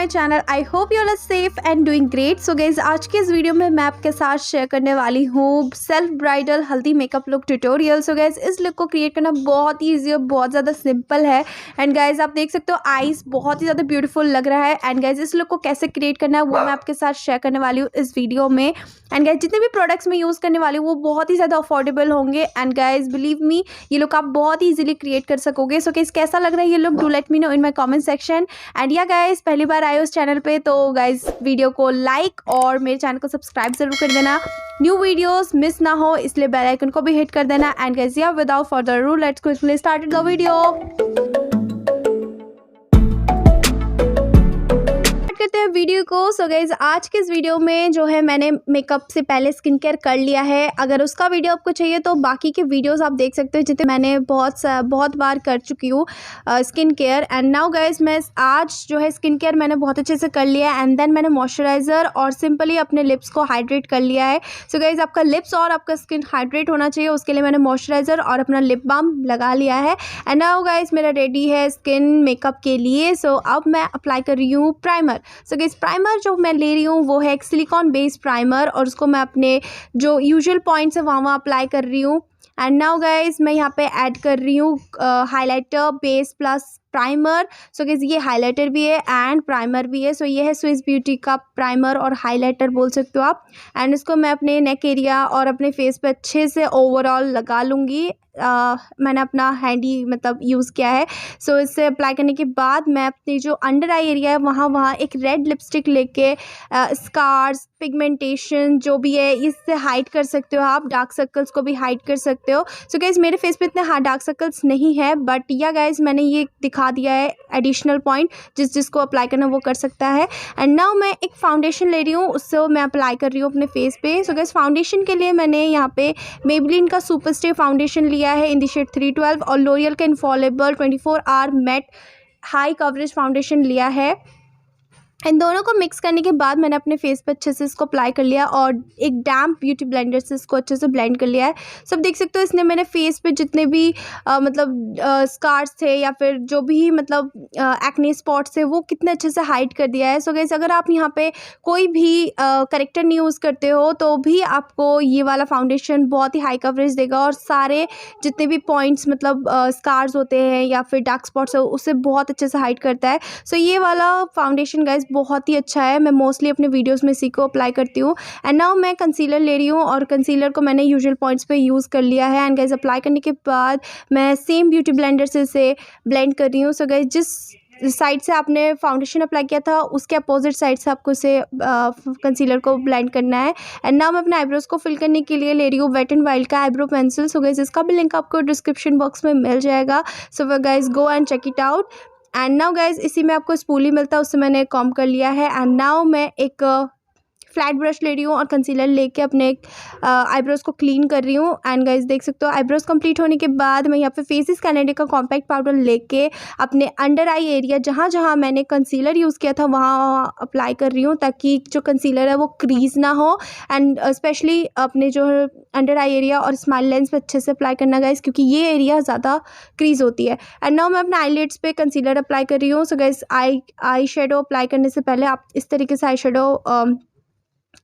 My channel. I hope you all are safe and doing great. So guys, आज के इस video में मैं आपके साथ शेयर करने वाली हूँ सेल्फ ब्राइडल हल्दी makeup look tutorial. So guys, इस लुक को क्रिएट करना बहुत ही ईजी और बहुत ज़्यादा सिंपल है। एंड गाइज, आप देख सकते हो आईज बहुत ही ज़्यादा ब्यूटीफुल लग रहा है। एंड गाइज, इस लुक को कैसे क्रिएट करना है वो मैं आपके साथ शेयर करने वाली हूँ इस वीडियो में। एंड गाइज, जितने भी प्रोडक्ट्स मैं यूज़ करने वाली हूँ वो बहुत ही ज़्यादा अफोर्डेबल होंगे। एंड गाइज, बिलीव मी, ये लुक आप बहुत ही ईजिली क्रिएट कर सकोगे। सो गाइज, कैसा लग रहा है ये look, do let me know in my comment section. And yeah guys, पहली बार आए उस चैनल पे तो गाइज वीडियो को लाइक और मेरे चैनल को सब्सक्राइब जरूर कर देना, न्यू वीडियोस मिस ना हो, इसलिए बेल आइकन को भी हिट कर देना। एंड गाइज, या without further ado, let's quickly start the video. करते हैं वीडियो को। सो गाइज, आज के इस वीडियो में जो है मैंने मेकअप से पहले स्किन केयर कर लिया है। अगर उसका वीडियो आपको चाहिए तो बाकी के वीडियोस आप देख सकते हो जितने मैंने बहुत बार कर चुकी हूँ skin care. And now guys, मैं आज जो है स्किन केयर मैंने बहुत अच्छे से कर लिया है। एंड देन मैंने मॉइस्चराइज़र और सिंपली अपने लिप्स को हाइड्रेट कर लिया है। सो गाइज, आपका लिप्स और आपका स्किन हाइड्रेट होना चाहिए, उसके लिए मैंने मॉइस्चराइज़र और अपना लिप बाम लगा लिया है। एंड नाउ गाइज, मेरा रेडी है स्किन मेकअप के लिए। सो अब मैं अप्लाई कर रही हूँ प्राइमर। सो गाइस, प्राइमर जो मैं ले रही हूँ वो है एक सिलिकॉन बेस्ड प्राइमर और उसको मैं अपने जो यूजुअल पॉइंट्स है वहाँ अप्लाई कर रही हूँ। एंड नाउ गाइस, मैं यहाँ पे ऐड कर रही हूँ highlighter base plus primer. So guys, ये हाइलाइटर भी है एंड प्राइमर भी है। सो ये है स्विस ब्यूटी का प्राइमर और हाइलाइटर बोल सकते हो आप। एंड इसको मैं अपने नेक एरिया और अपने फेस पे अच्छे से ओवरऑल लगा लूँगी। मैंने अपना हैंडी मतलब यूज़ किया है। सो इससे अप्लाई करने के बाद मैं अपनी जो अंडर आई एरिया है वहाँ एक रेड लिपस्टिक लेके स्कार्स पिगमेंटेशन जो भी है इससे हाइड कर सकते हो आप। डार्क सर्कल्स को भी हाइड कर सकते हो। सो गाइस, मेरे फेस पे इतने डार्क सर्कल्स नहीं है, बट या गाइस मैंने ये दिखा दिया है एडिशनल पॉइंट, जिसको अप्लाई करना वो कर सकता है। एंड नाउ मैं एक फाउंडेशन ले रही हूँ, उससे मैं अप्लाई कर रही हूँ अपने फेस पे। सो गाइस, फाउंडेशन के लिए मैंने यहाँ पे मेबलिन का superstay फाउंडेशन लिया है इन द शेड 312 और लोरियल का infallable 24 hour matte high coverage foundation लिया है। इन दोनों को मिक्स करने के बाद मैंने अपने फेस पे अच्छे से इसको अप्लाई कर लिया और एक डैम्प ब्यूटी ब्लेंडर से इसको अच्छे से ब्लेंड कर लिया है। सब देख सकते हो, इसने मेरे फेस पे जितने भी स्कार्स थे या फिर जो भी मतलब एक्ने स्पॉट्स थे वो कितने अच्छे से हाइड कर दिया है। सो गाइस, अगर आप यहाँ पे कोई भी करेक्टर नहीं यूज़ करते हो तो भी आपको ये वाला फाउंडेशन बहुत ही हाई कवरेज देगा और सारे जितने भी पॉइंट्स मतलब स्कार्स होते हैं या फिर डार्क स्पॉट्स है उसे बहुत अच्छे से हाइड करता है। सो ये वाला फाउंडेशन गाइस बहुत ही अच्छा है। मैं मोस्टली अपने वीडियोस में इसी को अप्लाई करती हूँ। एंड नाउ मैं कंसीलर ले रही हूँ और कंसीलर को मैंने यूजुअल पॉइंट्स पे यूज़ कर लिया है। एंड गाइस, अप्लाई करने के बाद मैं सेम ब्यूटी ब्लेंडर से इसे ब्लेंड कर रही हूँ। सो गाइस, जिस साइड से आपने फाउंडेशन अप्लाई किया था उसके अपोजिट साइड से आपको इसे कंसीलर को ब्लेंड करना है। एंड नाउ मैं अपने आईब्रोज को फिल करने के लिए ले रही हूँ वेट एंड वाइल्ड का आईब्रो पेंसिल। सो गाइस, इसका भी लिंक आपको डिस्क्रिप्शन बॉक्स में मिल जाएगा। So guys, go and check it out. And now guys, इसी में आपको स्पूली मिलता है, उससे मैंने कॉम्ब कर लिया है। एंड नाउ मैं एक फ्लैट ब्रश ले रही हूँ और कंसीलर लेके अपने आईब्रोज़ को क्लीन कर रही हूँ। एंड गाइज, देख सकते हो आईब्रोज़ कंप्लीट होने के बाद मैं यहाँ पे फेसिस कैनेडा का कॉम्पैक्ट पाउडर लेके अपने अंडर आई एरिया जहाँ जहाँ मैंने कंसीलर यूज़ किया था वहाँ अप्लाई कर रही हूँ ताकि जो कंसीलर है वो क्रीज ना हो। एंड स्पेशली अपने जो अंडर आई एरिया और स्माइल लेंस पे अच्छे से अप्लाई करना गाइज, क्योंकि ये एरिया ज़्यादा क्रीज होती है। एंड नाउ मैं अपने आईलिड्स पे कंसीलर अप्लाई कर रही हूँ। So guys, eye shadow apply करने से पहले आप इस तरीके से आई शेडो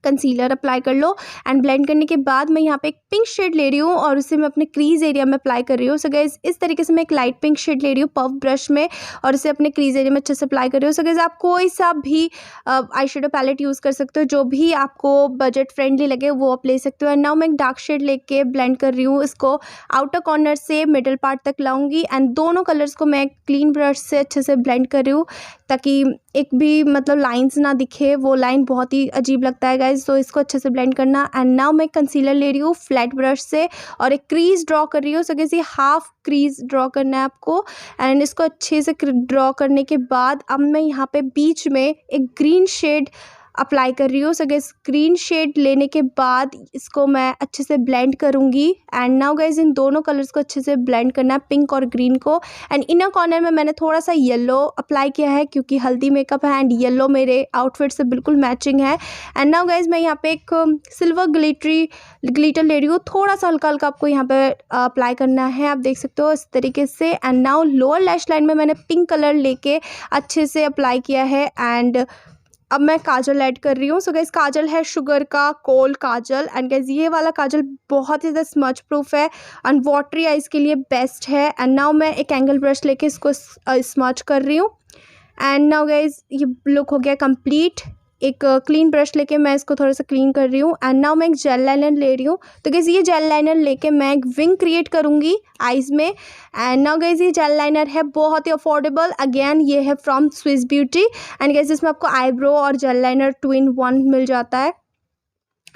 कंसीलर अप्लाई कर लो। एंड ब्लेंड करने के बाद मैं यहाँ पे एक पिंक शेड ले रही हूँ और उसे मैं अपने क्रीज एरिया में अप्लाई कर रही हूँ। सो गाइस, इस तरीके से मैं एक लाइट पिंक शेड ले रही हूँ पफ ब्रश में और इसे अपने क्रीज एरिया में अच्छे से अप्लाई कर रही हूँ। सो गाइस, आप कोई सा भी आई शेडो पैलेट यूज़ कर सकते हो, जो भी आपको बजट फ्रेंडली लगे वो आप ले सकते हो। एंड नाउ मैं एक डार्क शेड लेके ब्लेंड कर रही हूँ, इसको आउटर कॉर्नर से मिडल पार्ट तक लाऊंगी। एंड दोनों कलर्स को मैं क्लीन ब्रश से अच्छे से ब्लेंड कर रही हूँ ताकि एक भी मतलब लाइंस ना दिखे, वो लाइन बहुत ही अजीब लगता है गाइज। तो इसको अच्छे से ब्लेंड करना। एंड नाउ मैं कंसीलर ले रही हूँ फ्लैट ब्रश से और एक क्रीज ड्रॉ कर रही हूँ। सो कैसे हाफ क्रीज ड्रॉ करना है आपको। एंड इसको अच्छे से ड्रॉ करने के बाद अब मैं यहाँ पे बीच में एक ग्रीन शेड अप्लाई कर रही हूँ। सो गाइस ग्रीन शेड लेने के बाद इसको मैं अच्छे से ब्लेंड करूँगी। एंड नाउ गाइस इन दोनों कलर्स को अच्छे से ब्लेंड करना है, पिंक और ग्रीन को। एंड इनर कॉर्नर में मैंने थोड़ा सा येलो अप्लाई किया है क्योंकि हल्दी मेकअप है एंड येलो मेरे आउटफिट से बिल्कुल मैचिंग है। एंड नाउ गाइस मैं यहाँ पे एक सिल्वर ग्लिटर ले रही हूँ, थोड़ा सा हल्का हल्का आपको यहाँ पे अप्लाई करना है, आप देख सकते हो इस तरीके से। And now lower lash line में मैंने पिंक कलर लेके अच्छे से अप्लाई किया है। एंड अब मैं काजल ऐड कर रही हूँ। सो गाइस काजल है शुगर का कोल काजल। एंड गाइस ये वाला काजल बहुत ही ज़्यादा स्मच प्रूफ है एंड वाटरी आइज़ के लिए बेस्ट है। एंड नाउ मैं एक एंगल ब्रश लेके इसको स्मच कर रही हूँ। एंड नाउ गाइस ये लुक हो गया कंप्लीट। एक क्लीन ब्रश लेके मैं इसको थोड़ा सा क्लीन कर रही हूँ। एंड नाउ मैं एक जेल लाइनर ले रही हूँ। तो गाइस ये जेल लाइनर लेके मैं एक विंग क्रिएट करूँगी आइज़ में। एंड नाउ गाइस ये जेल लाइनर है बहुत ही अफोर्डेबल, अगेन ये है from Swiss beauty. And guys इसमें आपको आईब्रो और जेल लाइनर 2 in 1 मिल जाता है।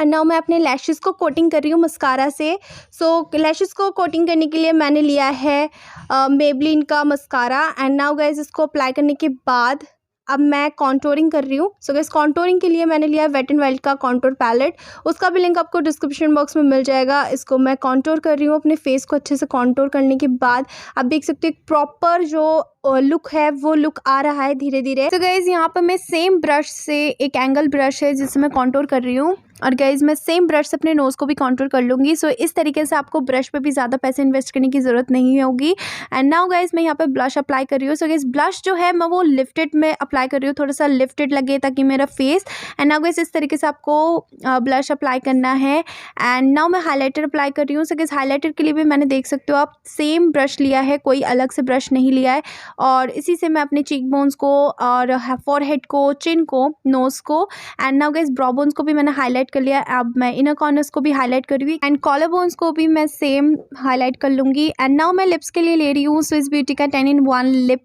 एंड नाउ मैं अपने लैशेस को कोटिंग कर रही हूँ मस्कारा से। सो लैशेस को कोटिंग करने के लिए मैंने लिया है मेबलिन का मस्कारा। एंड नाउ गाइस इसको अप्लाई करने के बाद अब मैं कॉन्टोरिंग कर रही हूँ। सो गाइस कॉन्टोरिंग के लिए मैंने लिया वेट एंड वाइल्ड का कॉन्टोर पैलेट, उसका भी लिंक आपको डिस्क्रिप्शन बॉक्स में मिल जाएगा। इसको मैं कॉन्टोर कर रही हूँ अपने फेस को अच्छे से कॉन्टोर करने के बाद आप देख सकते हो एक प्रॉपर जो लुक है वो लुक आ रहा है धीरे धीरे। तो गाइज यहाँ पर मैं सेम ब्रश से, एक एंगल ब्रश है जिससे मैं कॉन्टोर कर रही हूँ, और गाइज मैं सेम ब्रश से अपने नोज़ को भी कॉन्टोर कर लूँगी। सो इस तरीके से आपको ब्रश पे भी ज़्यादा पैसे इन्वेस्ट करने की ज़रूरत नहीं होगी। एंड नाउ गाइज मैं यहाँ पे ब्लश अप्लाई कर रही हूँ। सो गाइज ब्लश जो है मैं वो लिफ्टेड में अप्लाई कर रही हूँ, थोड़ा सा लिफ्टेड लगे ताकि मेरा फेस। एंड नाउ गाइज इस तरीके से आपको ब्लश अप्लाई करना है। एंड नाउ मैं हाईलाइटर अप्लाई कर रही हूँ। सो गाइज हाईलाइटर के लिए भी मैंने देख सकते हो आप सेम ब्रश लिया है, कोई अलग से ब्रश नहीं लिया है, और इसी से मैं अपने चीक बोन्स को और फॉरहेड को, चिन को, नोज़ को, and now guys bro bones को भी मैंने हाईलाइट कर लिया। अब मैं इनर कॉर्नर्स को भी हाईलाइट कर रही हूँ एंड कॉलर बोन्स को भी मैं सेम हाईलाइट कर लूँगी। एंड नाउ मैं लिप्स के लिए ले रही हूँ स्विस ब्यूटी का 10 in 1 lip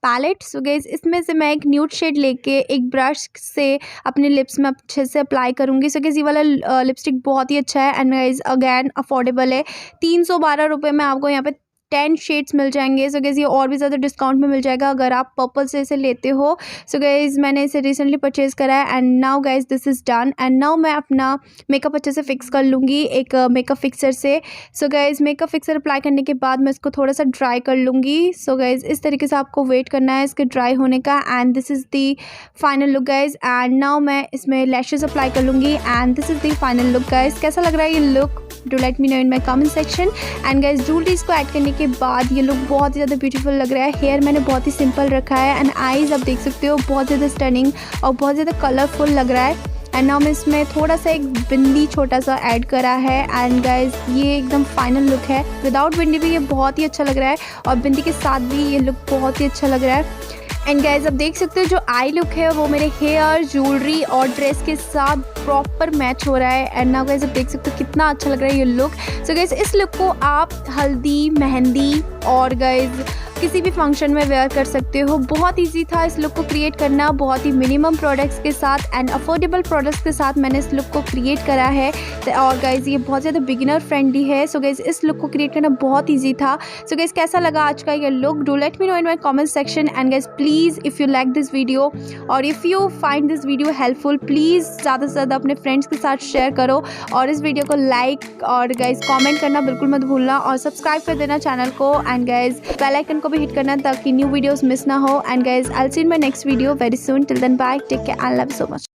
palette. So guys इसमें से मैं एक न्यूड शेड लेके एक ब्रश से अपने लिप्स में अच्छे से अप्लाई करूँगी। सो गाइस ये वाला लिपस्टिक बहुत ही अच्छा है एंड गाइस अगैन अफोर्डेबल है, 312 रुपये में आपको यहाँ पे 10 शेड्स मिल जाएंगे। सो गाइस ये और भी ज़्यादा डिस्काउंट में मिल जाएगा अगर आप पर्पल से इसे लेते हो। सो गाइस मैंने इसे रिसेंटली परचेज़ करा है। And now guys this is done. And now मैं अपना मेकअप अच्छे से फिक्स कर लूँगी एक मेकअप फिक्सर से। So guys makeup fixer apply करने के बाद मैं इसको थोड़ा सा ड्राई कर लूँगी। सो गाइस इस तरीके से आपको वेट करना है इसके ड्राई होने का। And this is the final look guys. And now मैं इसमें लैशेज़ अप्लाई कर लूँगी and this is the final look guys. कैसा लग रहा है ये look? Do let me know in my comment section. And guys jewelleries को ऐड करने के बाद ये लुक बहुत ही ज़्यादा ब्यूटीफुल लग रहा है। हेयर मैंने बहुत ही सिंपल रखा है एंड आईज आप देख सकते हो बहुत ज़्यादा स्टनिंग और बहुत ज़्यादा कलरफुल लग रहा है। एंड नाउ मैं इसमें थोड़ा सा एक बिंदी छोटा सा ऐड करा है। एंड गाइस ये एकदम फाइनल लुक है, विदाउट बिंदी भी ये बहुत ही अच्छा लग रहा है और बिंदी के साथ भी ये लुक बहुत ही अच्छा लग रहा है। एंड गाइज आप देख सकते हो जो आई लुक है वो मेरे हेयर, ज्वेलरी और ड्रेस के साथ प्रॉपर मैच हो रहा है। एंड नाउ गाइज आप देख सकते हो कितना अच्छा लग रहा है ये लुक। सो गाइज इस लुक को आप हल्दी, मेहंदी और गाइज किसी भी फंक्शन में वेयर कर सकते हो। बहुत इजी था इस लुक को क्रिएट करना, बहुत ही मिनिमम प्रोडक्ट्स के साथ एंड अफोर्डेबल प्रोडक्ट्स के साथ मैंने इस लुक को क्रिएट करा है। और गाइज ये बहुत ज़्यादा बिगिनर फ्रेंडली है। सो गाइज इस लुक को क्रिएट करना बहुत ईजी था। सो गाइज कैसा लगा आज का ये look? Do let me know in my comment section. And guys please if you like this video और if you find this video helpful, please ज़्यादा से ज़्यादा अपने फ्रेंड्स के साथ शेयर करो और इस वीडियो को लाइक और गाइज कॉमेंट करना बिल्कुल मत भूलना और सब्सक्राइब कर देना चैनल को। एंड गाइज बेल आइकन को भी हिट करना ताकि न्यू वीडियोस मिस ना हो। And guys I will see in my next video very soon. Till then bye, take care and love you so much.